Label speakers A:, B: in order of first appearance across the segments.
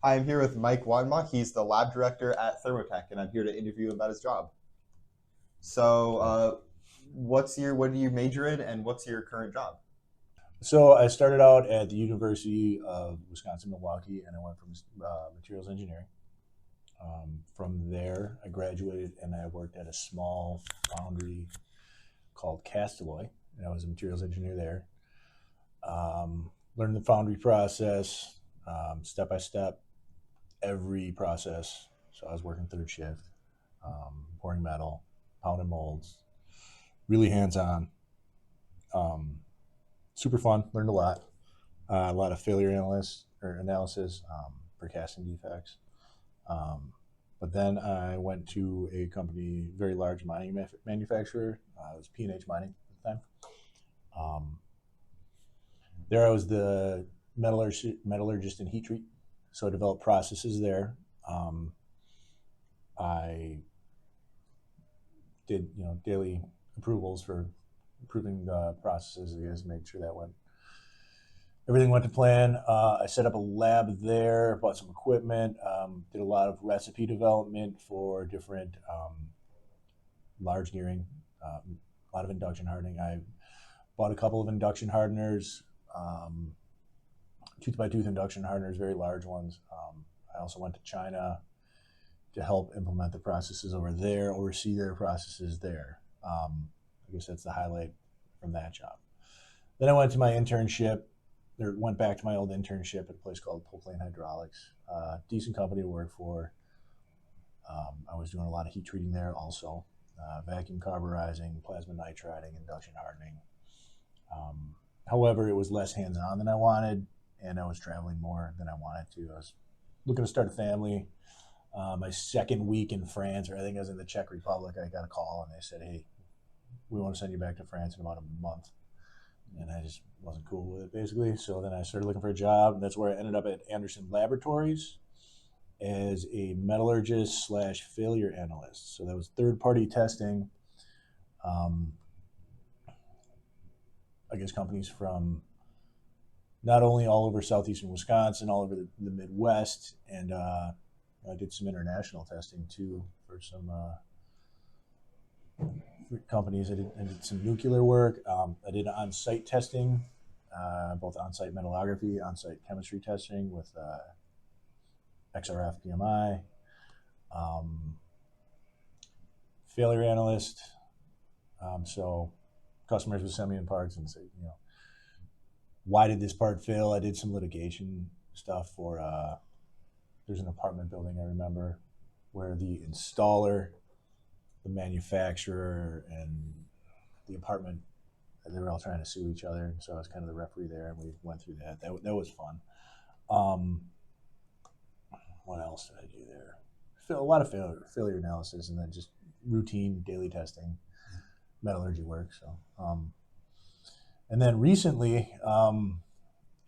A: Hi, I'm here with Mike Wattenbach. He's the lab director at ThermTech, and I'm here to interview him about his job. So, what do you major in, and what's your current job?
B: So I started out at the University of Wisconsin-Milwaukee, and I went from materials engineering. From there, I graduated and I worked at a small foundry called Castalloy, and I was a materials engineer there. Learned the foundry process, step by step, every process. So I was working third shift, pouring metal, pounding molds, really hands-on. Super fun, learned a lot of failure analysis for casting defects. But then I went to a company, very large mining manufacturer. It was P&H Mining at the time. There I was the metallurgist in heat treat. So I developed processes there. I did daily approvals for improving the processes, I guess, make sure that everything went to plan. I set up a lab there, bought some equipment, did a lot of recipe development for different large gearing, a lot of induction hardening. I bought a couple of induction hardeners, tooth by tooth induction hardeners, very large ones. I also went to China to help implement the processes over there, oversee their processes there. I guess that's the highlight from that job. Then I went to my internship, or went back to my old internship at a place called Polklane Hydraulics. Decent company to work for. I was doing a lot of heat treating there also, vacuum carburizing, plasma nitriding, induction hardening. However, it was less hands-on than I wanted, and I was traveling more than I wanted to. I was looking to start a family. My second week in France, or I think I was in the Czech Republic, I got a call and they said, "Hey, we want to send you back to France in about a month." And I just wasn't cool with it, basically. So then I started looking for a job. That's where I ended up at Anderson Laboratories as a metallurgist / failure analyst. So that was third-party testing. I guess companies from not only all over southeastern Wisconsin, all over the Midwest, and I did some international testing too for some companies. I did some nuclear work. I did on-site testing, both on-site metallography, on-site chemistry testing with XRF PMI, failure analyst. So customers would send me in parts and say, why did this part fail? I did some litigation stuff for, there's an apartment building I remember where the installer, the manufacturer, and the apartment, they were all trying to sue each other. So I was kind of the referee there, and we went through that. That was fun. What else did I do there? A lot of failure analysis, and then just routine daily testing, metallurgy work. So, and then recently,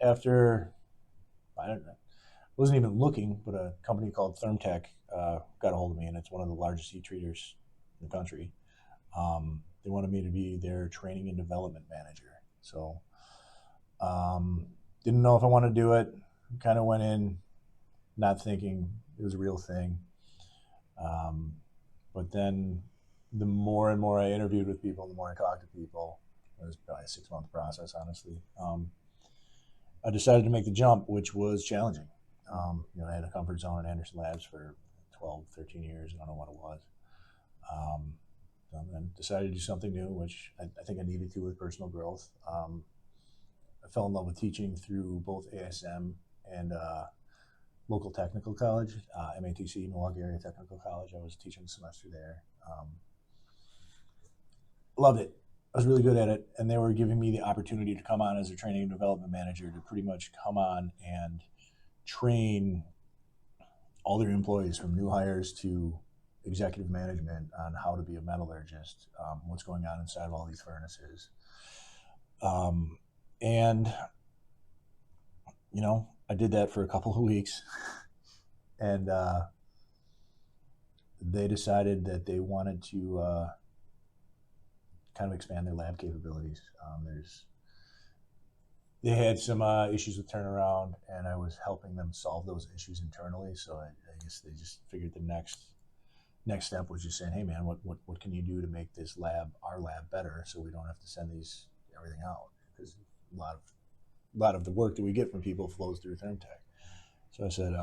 B: after I wasn't even looking, but a company called ThermTech got a hold of me, and it's one of the largest heat treaters in the country. They wanted me to be their training and development manager. So didn't know if I wanted to do it. Kind of went in not thinking it was a real thing. But then the more and more I interviewed with people, the more I talked to people, it was probably a 6-month process, honestly. I decided to make the jump, which was challenging. I had a comfort zone at Anderson Labs for 12, 13 years. I don't know what it was. And decided to do something new, which I think I needed to with personal growth. I fell in love with teaching through both ASM and local technical college, MATC, Milwaukee Area Technical College. I was teaching a semester there. Loved it. I was really good at it, and they were giving me the opportunity to come on as a training and development manager, to pretty much come on and train all their employees, from new hires to executive management, on how to be a metallurgist, what's going on inside of all these furnaces. And I did that for a couple of weeks, and they decided that they wanted to kind of expand their lab capabilities. They had some issues with turnaround, and I was helping them solve those issues internally. So I guess they just figured the next step was just saying, hey man, what can you do to make this our lab better, so we don't have to send everything out, because a lot of the work that we get from people flows through ThermTech. So I said,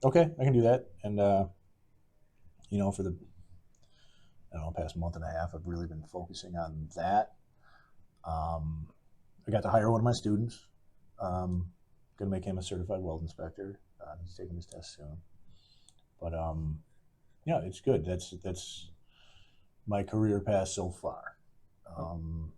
B: okay, I can do that. And for the past month and a half, I've really been focusing on that. I got to hire one of my students. Going to make him a certified weld inspector. He's taking his test soon. But yeah, it's good. That's my career path so far. I don't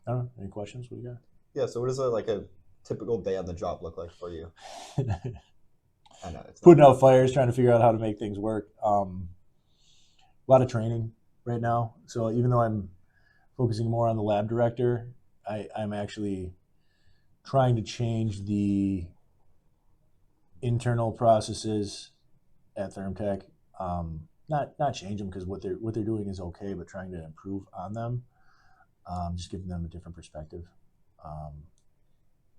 B: know. Any questions? What do you got?
A: Yeah. So what does a typical day on the job look like for you? I know it's
B: putting out fires, trying to figure out how to make things work. A lot of training right now. So even though I'm focusing more on the lab director, I'm actually trying to change the internal processes at ThermTech. Not change them, because what they're doing is okay, but trying to improve on them, just giving them a different perspective.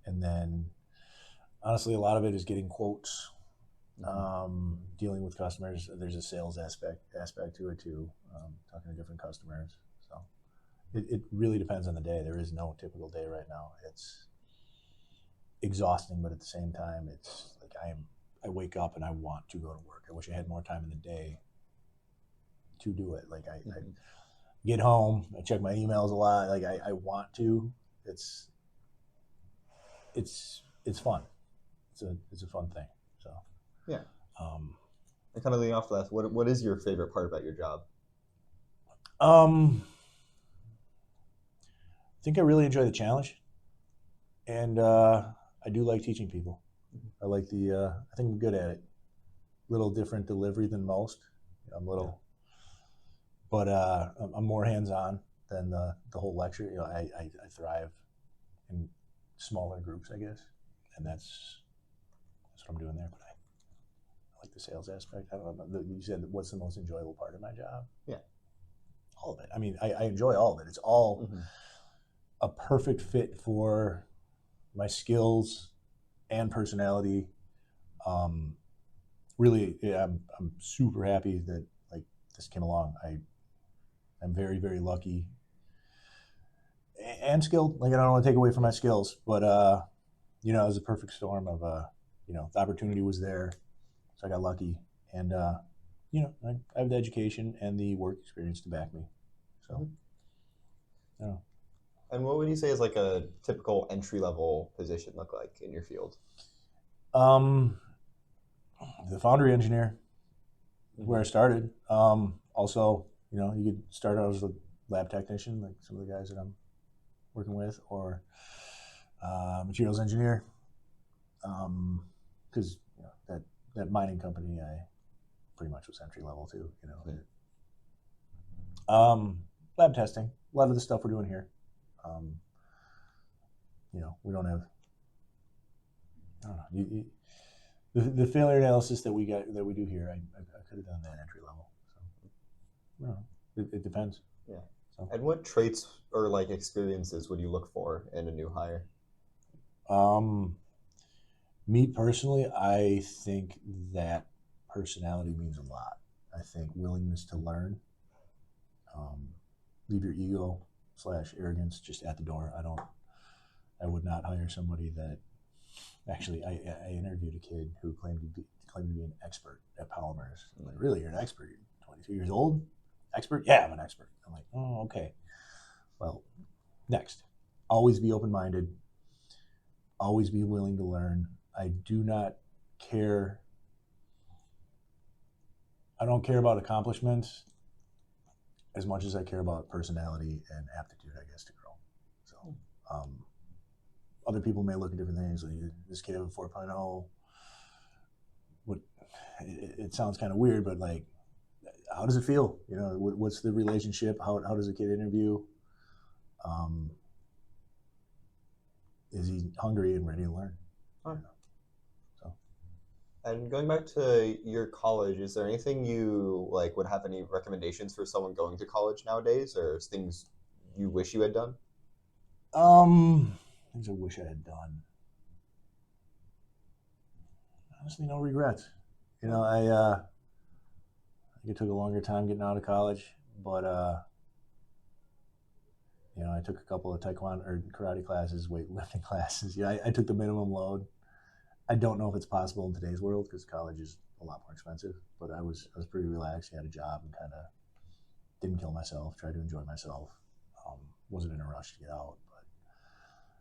B: And then, honestly, a lot of it is getting quotes, dealing with customers. There's a sales aspect to it too, talking to different customers. So it really depends on the day. There is no typical day right now. It's exhausting, but at the same time, it's like I wake up and I want to go to work. I wish I had more time in the day to do it. Like I get home, I check my emails a lot. Like I want to. It's fun. It's a fun thing. So
A: yeah. And kind of leading off that, what is your favorite part about your job?
B: I think I really enjoy the challenge, and I do like teaching people. I like I think I'm good at it. A little different delivery than most. I'm but I'm more hands-on than the whole lecture. I thrive in smaller groups, I guess, and that's what I'm doing there. But I like the sales aspect. I don't know. You said, what's the most enjoyable part of my job?
A: Yeah,
B: all of it. I mean, I enjoy all of it. It's all a perfect fit for my skills and personality. Really, yeah, I'm super happy that this came along. I'm very, very lucky and skilled. Like, I don't want to take away from my skills, but it was a perfect storm of the opportunity was there, so I got lucky, and I have the education and the work experience to back me. So, yeah.
A: And what would you say is like a typical entry-level position look like in your field?
B: The foundry engineer, where I started. Also, you could start out as a lab technician, like some of the guys that I'm working with, or materials engineer. Because that mining company, I pretty much was entry level too. Lab testing, a lot of the stuff we're doing here. We don't have. I don't know. The failure analysis that we do here, I could have done that entry level. So, it depends.
A: Yeah. So. And what traits or experiences would you look for in a new hire?
B: Me personally, I think that personality means a lot. I think willingness to learn. Leave your ego / arrogance just at the door. I would not hire somebody that. Actually, I interviewed a kid who claimed to be an expert at polymers. I'm like, really, you're an expert? You're 22 years old? Expert? Yeah, I'm an expert. I'm like, oh, okay. Well, next. Always be open-minded. Always be willing to learn. I don't care about accomplishments as much as I care about personality and aptitude, I guess, to grow. So, other people may look at different things. Like, this kid have a 4.0. It sounds kind of weird, but how does it feel? What's the relationship? How does a kid interview? Is he hungry and ready to learn? So.
A: And going back to your college, is there anything you would have any recommendations for someone going to college nowadays, or is things you wish you had done?
B: Things I wish I had done. Honestly, no regrets. You know, I think it took a longer time getting out of college, but you know, I took a couple of taekwondo or karate classes, weightlifting classes. You know, I took the minimum load. I don't know if it's possible in today's world because college is a lot more expensive. But I was pretty relaxed. I had a job and kind of didn't kill myself. Tried to enjoy myself. Wasn't in a rush to get out. But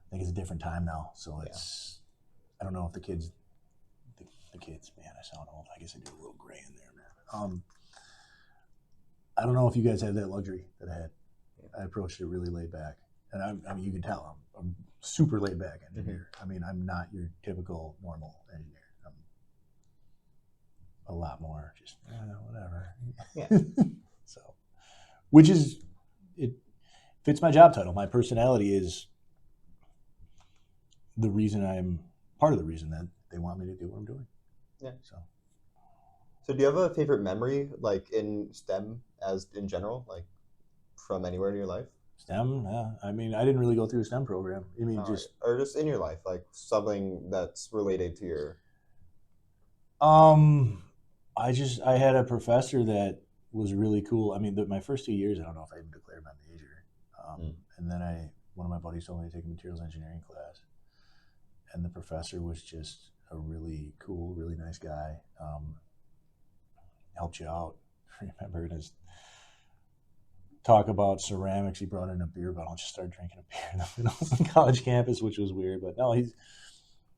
B: I think it's a different time now. So it's I don't know if the kids, man, I sound old. I guess I do a little gray in there, man. I don't know if you guys have that luxury that I had. I approached it really laid back, and I mean, you can tell I'm super laid back engineer. I mean, I'm not your typical normal engineer. I'm a lot more just whatever.
A: Yeah.
B: So, which is it fits my job title. My personality is the reason I'm part of the reason that they want me to do what I'm doing.
A: Yeah.
B: So
A: do you have a favorite memory, like in STEM as in general, like from anywhere in your life?
B: STEM, yeah. I mean, I didn't really go through a STEM program. I mean,
A: Or just in your life, like something that's related to your.
B: I had a professor that was really cool. I mean, my first 2 years, I don't know if I even declared my major. And then one of my buddies told me to take a materials engineering class, and the professor was just a really cool, really nice guy. Helped you out. I remember his talk about ceramics. He brought in a beer bottle and just started drinking a beer in the middle of the college campus, which was weird. But no, he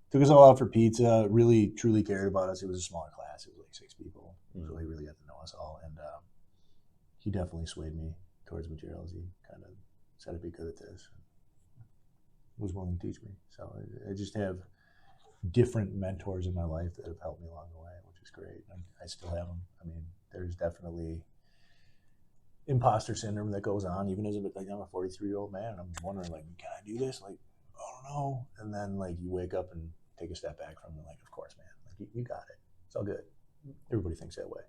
B: took us all out for pizza. Really, truly cared about us. It was a smaller class. It was like 6 people, so he really got to know us all. And he definitely swayed me towards materials. He kind of said I'd be good at this. Was willing to teach me. So I just have different mentors in my life that have helped me along the way, which is great. And I still have them. I mean, there's definitely imposter syndrome that goes on, even as I'm a 43-year-old man. I'm wondering, like, can I do this? Like, I don't know. And then, like, you wake up and take a step back from it, like, of course, man. Like, you got it. It's all good. Everybody thinks that way.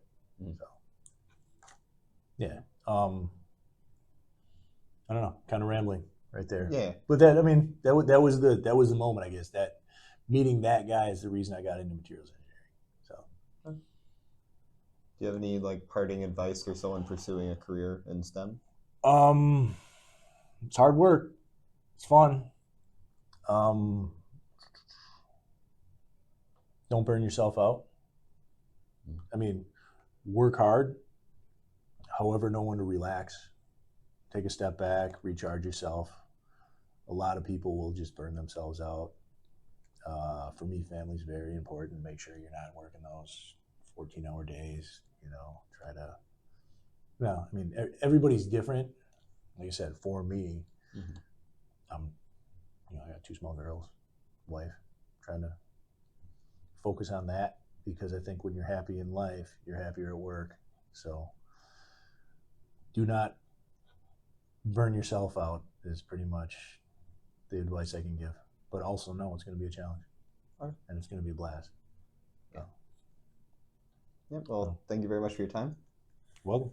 B: So, yeah. I don't know. Kind of rambling right there.
A: Yeah.
B: But that was the moment, I guess. That meeting that guy is the reason I got into materials engineering. So.
A: Do you have any like parting advice for someone pursuing a career in STEM?
B: It's hard work. It's fun. Don't burn yourself out. I mean, work hard. However, know when to relax. Take a step back, recharge yourself. A lot of people will just burn themselves out. For me, family's very important. Make sure you're not working those 14-hour days. You know, try to. No, I mean, everybody's different. Like I said, for me, I got 2 small girls, wife, trying to focus on that, because I think when you're happy in life, you're happier at work. So do not burn yourself out is pretty much the advice I can give. But also know it's going to be a challenge, and it's going to be a blast.
A: Yeah. Well, thank you very much for your time.
B: Welcome.